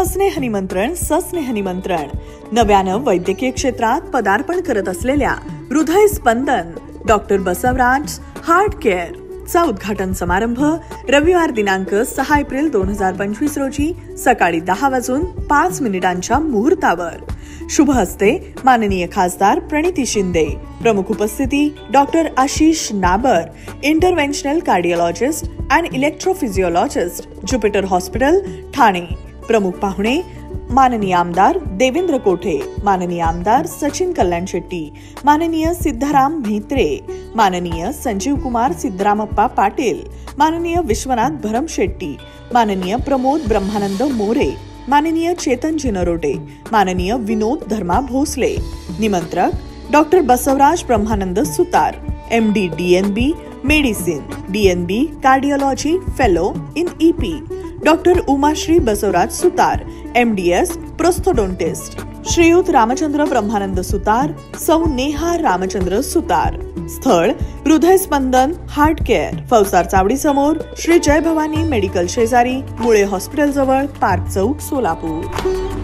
सस्नेह निमंत्रण नव्यानं वैद्यकीय क्षेत्रात पदार्पण करत असलेल्या हृदय स्पंदन डॉक्टर बसवराज हार्ट केअर चा उद्घाटन समारंभ रविवार दिनांक 6 एप्रिल 2025 रोजी सकाळी 10:05 मुहूर्तावर शुभ हस्ते माननीय खासदार प्रणिती शिंदे, प्रमुख उपस्थिती doctor Ashish Nabar, interventional cardiologist and electrophysiologist, Jupiter hospital Thane. प्रमुख पाहुणे माननीय आमदार देवेंद्र कोठे, माननीय आमदार सचिन कल्याण शेट्टी, माननीय सिद्धाराम म्हेत्रे, माननीय संजीव कुमार सिद्धरामप्पा पाटील, माननीय विश्वनाथ भरम शेट्टी, माननीय प्रमोद ब्रह्मानंद मोरे, माननीय चेतन नरोटे, माननीय विनोद धर्मा भोसले। निमंत्रक doctor Basavaraj Brahmanand Sutar, MD DNB medicine, DNB cardiology fellow in EP, doctor Umashree Basavaraj Sutar, MDS prosthodontist, Shriyut Ramchandra Brahmanand Sutar, सौ नेहा रामचंद्र सुतार। स्थळ हृदय स्पंदन हार्ट केअर, फौसार चावडी समोर, श्री जय भवानी मेडिकल शेजारी, मुळे हॉस्पिटल जवळ, पार्क चौक, सोलापूर।